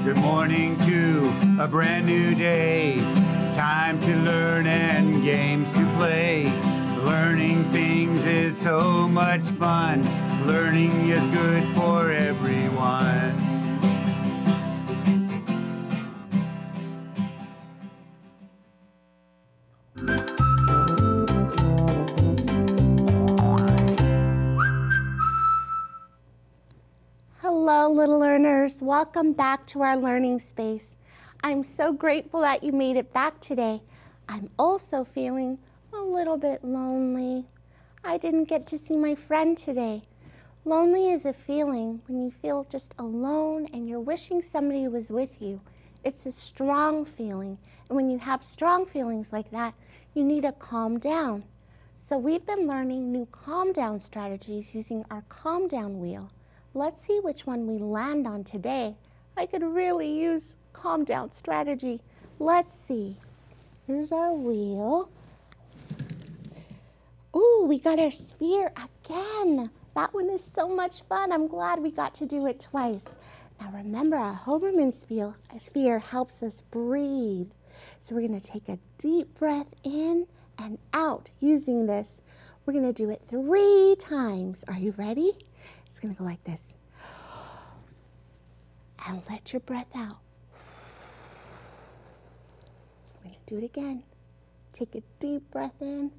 Good morning to a brand new day. Time to learn and games to play. Learning things is so much fun. Learning is good for everyone. Hello, little learners. Welcome back to our learning space. I'm so grateful that you made it back today. I'm also feeling a little bit lonely. I didn't get to see my friend today. Lonely is a feeling when you feel just alone and you're wishing somebody was with you. It's a strong feeling, and when you have strong feelings like that, you need to calm down. So we've been learning new calm down strategies using our calm down wheel. Let's see which one we land on today. I could really use calm down strategy. Let's see. Here's our wheel. Ooh, we got our sphere again. That one is so much fun. I'm glad we got to do it twice. Now remember, our Hoberman sphere helps us breathe. So we're going to take a deep breath in and out using this. We're going to do it 3 times. Are you ready? It's going to go like this. And let your breath out. We're going to do it again. Take a deep breath in.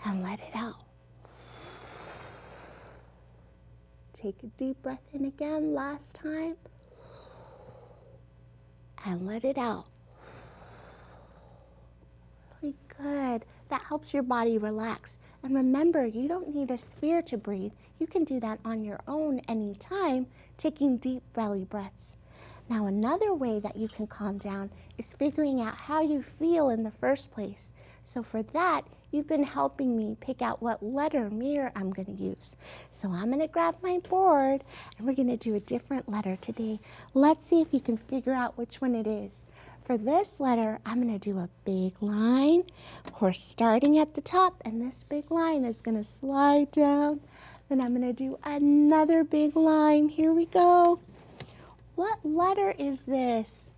And let it out. Take a deep breath in again, last time. And let it out. Really good. That helps your body relax. And remember, you don't need a sphere to breathe. You can do that on your own anytime, taking deep belly breaths. Now, another way that you can calm down is figuring out how you feel in the first place. So for that, you've been helping me pick out what letter mirror I'm going to use. So I'm going to grab my board, and we're going to do a different letter today. Let's see if you can figure out which one it is. For this letter, I'm going to do a big line, of course, starting at the top, and this big line is going to slide down. Then I'm going to do another big line. Here we go. What letter is this?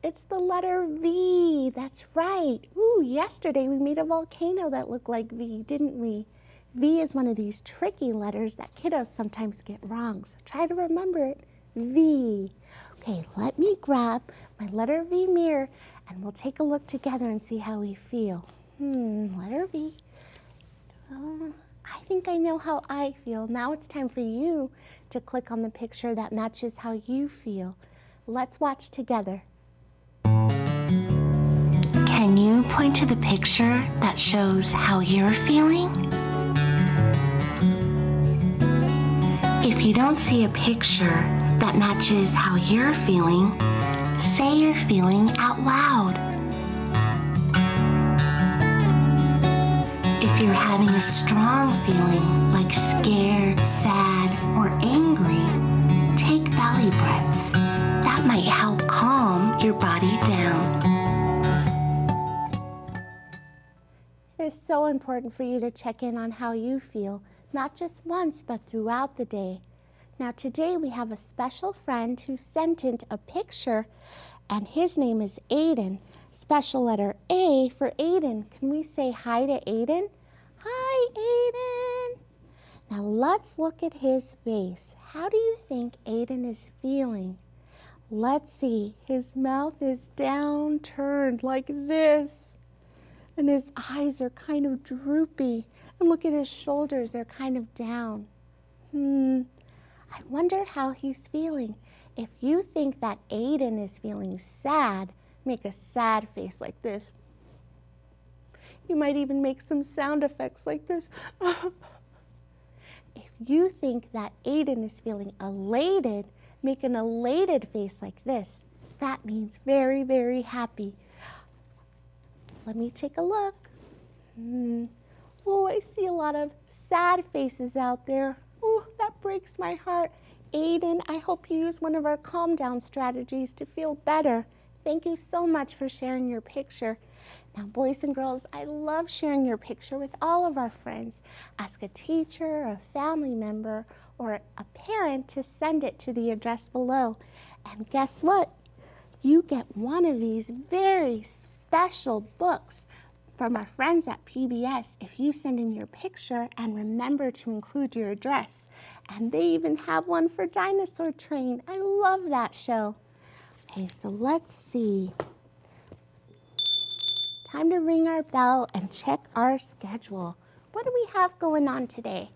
It's the letter V. That's right. Ooh, yesterday we made a volcano that looked like V, didn't we? V is one of these tricky letters that kiddos sometimes get wrong, so try to remember it. V. Okay, let me grab my letter V mirror and we'll take a look together and see how we feel. Letter V. I think I know how I feel. Now it's time for you to click on the picture that matches how you feel. Let's watch together. Can you point to the picture that shows how you're feeling? If you don't see a picture that matches how you're feeling, say your feeling out loud. If you're having a strong feeling like scared, sad, or angry, take belly breaths. That might help calm your body down. It is so important for you to check in on how you feel, not just once, but throughout the day. Now today we have a special friend who sent in a picture, and his name is Aiden. Special letter A for Aiden. Can we say hi to Aiden? Hi, Aiden. Now let's look at his face. How do you think Aiden is feeling? Let's see. His mouth is downturned like this. And his eyes are kind of droopy. And look at his shoulders, they're kind of down. I wonder how he's feeling. If you think that Aiden is feeling sad, make a sad face like this. You might even make some sound effects like this. If you think that Aiden is feeling elated, make an elated face like this. That means very, very happy. Let me take a look. Oh, I see a lot of sad faces out there. Oh, that breaks my heart. Aiden, I hope you use one of our calm down strategies to feel better. Thank you so much for sharing your picture. Now, boys and girls, I love sharing your picture with all of our friends. Ask a teacher, a family member, or a parent to send it to the address below. And guess what? You get one of these very special books from our friends at PBS if you send in your picture and remember to include your address. And they even have one for Dinosaur Train. I love that show. Okay, so let's see. Time to ring our bell and check our schedule. What do we have going on today?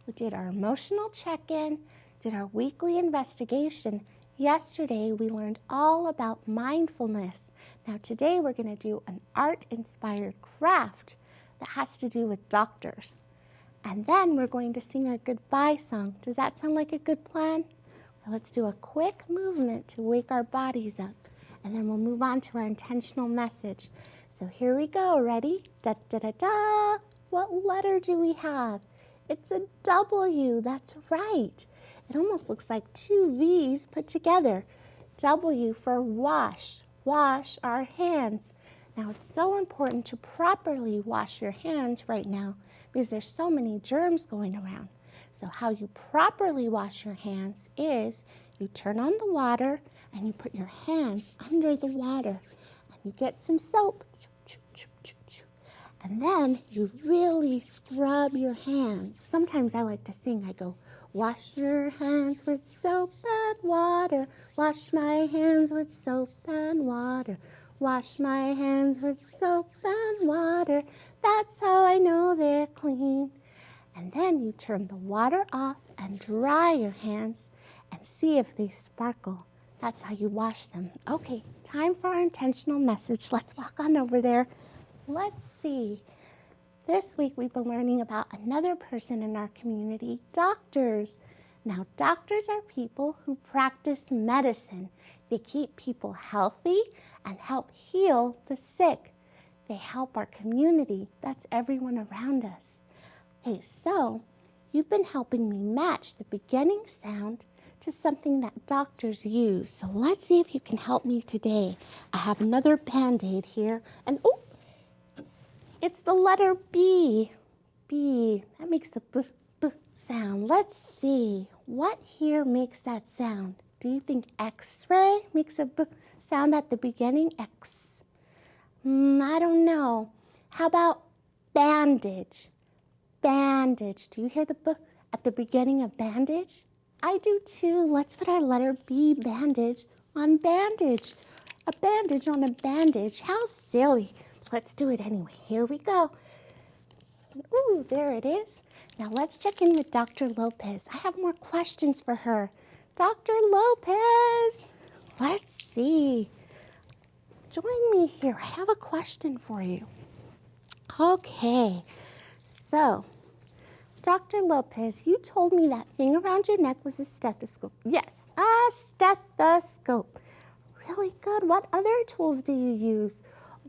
We did our emotional check-in, did our weekly investigation. Yesterday, we learned all about mindfulness. Now today, we're going to do an art-inspired craft that has to do with doctors. And then we're going to sing our goodbye song. Does that sound like a good plan? Well, let's do a quick movement to wake our bodies up. And then we'll move on to our intentional message. So here we go. Ready? Da da da da. What letter do we have? It's a W. That's right. It almost looks like two V's put together. W for wash. Wash our hands. Now it's so important to properly wash your hands right now because there's so many germs going around. So how you properly wash your hands is you turn on the water and you put your hands under the water and you get some soap. And then you really scrub your hands. Sometimes I like to sing. I go, wash your hands with soap and water. Wash my hands with soap and water. Wash my hands with soap and water. That's how I know they're clean. And then you turn the water off and dry your hands and see if they sparkle. That's how you wash them. Okay, time for our intentional message. Let's walk on over there. Let's see. This week we've been learning about another person in our community, doctors. Now, doctors are people who practice medicine. They keep people healthy and help heal the sick. They help our community. That's everyone around us. Okay, so you've been helping me match the beginning sound to something that doctors use. So let's see if you can help me today. I have another Band-Aid here, and oh, it's the letter B. B. That makes a B sound. Let's see. What here makes that sound? Do you think X-ray makes a B sound at the beginning? X. I don't know. How about bandage? Bandage. Do you hear the B at the beginning of bandage? I do too. Let's put our letter B, bandage, on bandage. A bandage on a bandage. How silly. Let's do it anyway. Here we go. Ooh, there it is. Now let's check in with Dr. Lopez. I have more questions for her. Dr. Lopez, let's see. Join me here. I have a question for you. Okay, so Dr. Lopez, you told me that thing around your neck was a stethoscope. Yes, a stethoscope. Really good. What other tools do you use?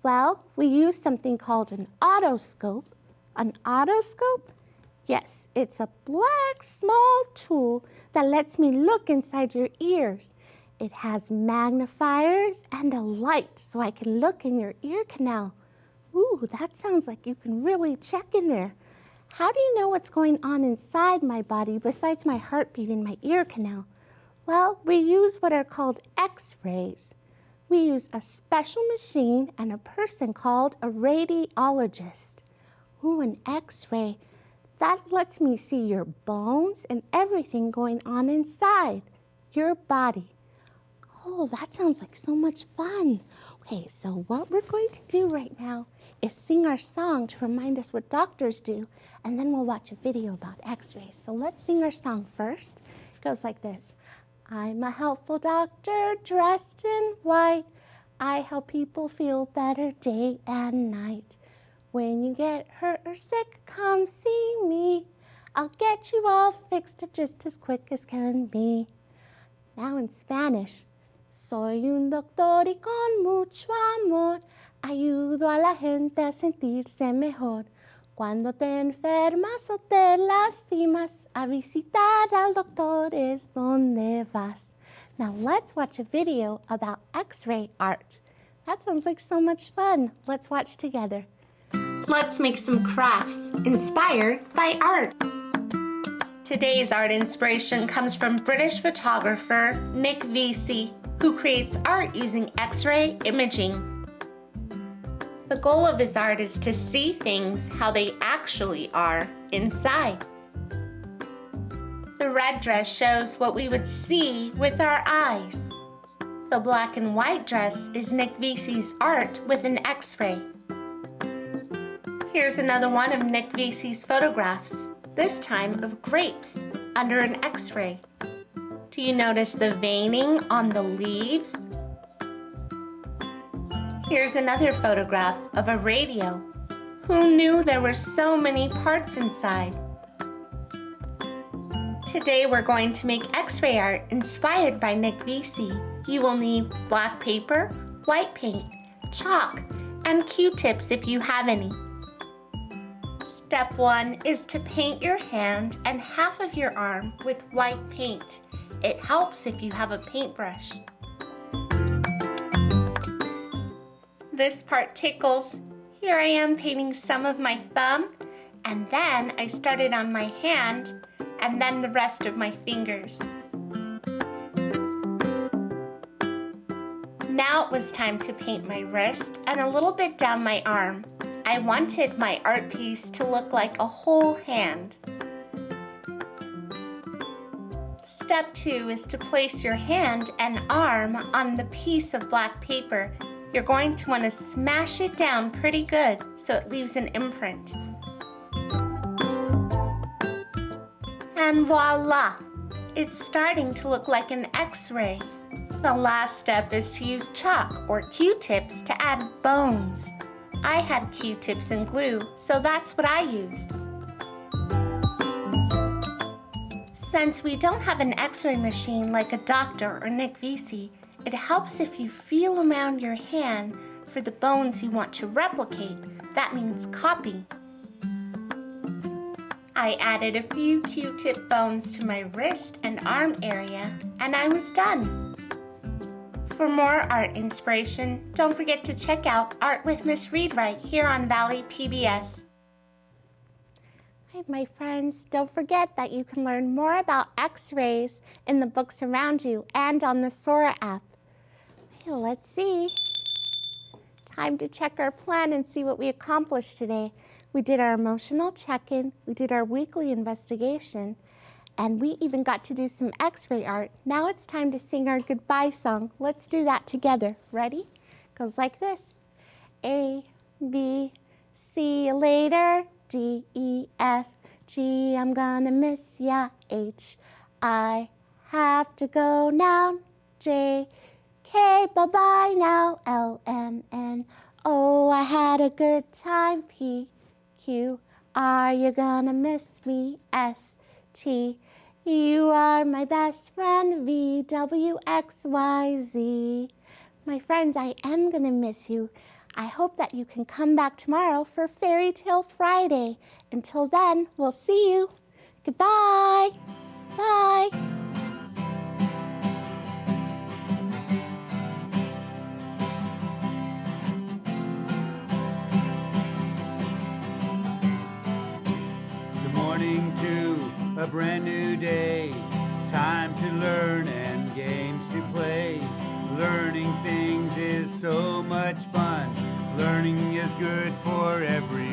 Well, we use something called an otoscope. An otoscope? Yes, it's a black small tool that lets me look inside your ears. It has magnifiers and a light so I can look in your ear canal. Ooh, that sounds like you can really check in there. How do you know what's going on inside my body besides my heartbeat and my ear canal? Well, we use what are called X-rays. We use a special machine and a person called a radiologist. Ooh, an X-ray. That lets me see your bones and everything going on inside your body. Oh, that sounds like so much fun. Okay, so what we're going to do right now is sing our song to remind us what doctors do, and then we'll watch a video about X-rays. So let's sing our song first. It goes like this. I'm a helpful doctor dressed in white. I help people feel better day and night. When you get hurt or sick, come see me. I'll get you all fixed up just as quick as can be. Now in Spanish. Soy un doctor y con mucho amor ayudo a la gente a sentirse mejor. Cuando te enfermas o te lastimas, a visitar al doctor es donde vas. Now let's watch a video about X-ray art. That sounds like so much fun. Let's watch together. Let's make some crafts inspired by art. Today's art inspiration comes from British photographer Nick Vesey, who creates art using X-ray imaging. The goal of his art is to see things how they actually are inside. The red dress shows what we would see with our eyes. The black and white dress is Nick Vesey's art with an X-ray. Here's another one of Nick Vesey's photographs, this time of grapes under an X-ray. Do you notice the veining on the leaves? Here's another photograph of a radio. Who knew there were so many parts inside? Today we're going to make X-ray art inspired by Nick Vesey. You will need black paper, white paint, chalk, and Q-tips if you have any. Step 1 is to paint your hand and half of your arm with white paint. It helps if you have a paintbrush. This part tickles. Here I am painting some of my thumb, and then I started on my hand, and then the rest of my fingers. Now it was time to paint my wrist and a little bit down my arm. I wanted my art piece to look like a whole hand. Step 2 is to place your hand and arm on the piece of black paper. You're going to want to smash it down pretty good so it leaves an imprint. And voila! It's starting to look like an X-ray. The last step is to use chalk or Q-tips to add bones. I had Q-tips and glue, so that's what I used. Since we don't have an X-ray machine like a doctor or Nick Vesey, it helps if you feel around your hand for the bones you want to replicate. That means copy. I added a few Q-tip bones to my wrist and arm area, and I was done. For more art inspiration, don't forget to check out Art with Miss Read-Write here on Valley PBS. Hi, my friends. Don't forget that you can learn more about X-rays in the books around you and on the Sora app. Okay, let's see. Time to check our plan and see what we accomplished today. We did our emotional check-in, we did our weekly investigation, and we even got to do some X-ray art. Now it's time to sing our goodbye song. Let's do that together. Ready? Goes like this. A, B, see you later. D, E, F, G, I'm gonna miss ya. H, I have to go now. J, K, bye-bye now. L, M, N, O, I had a good time. P, Q, R, you gonna miss me. S, T, you are my best friend. V, W, X, Y, Z. My friends, I am gonna miss you. I hope that you can come back tomorrow for Fairy Tale Friday. Until then, we'll see you. Goodbye. Bye. Good morning to a brand new day. Time to learn and games to play. Learning things is so much fun. Learning is good for everyone.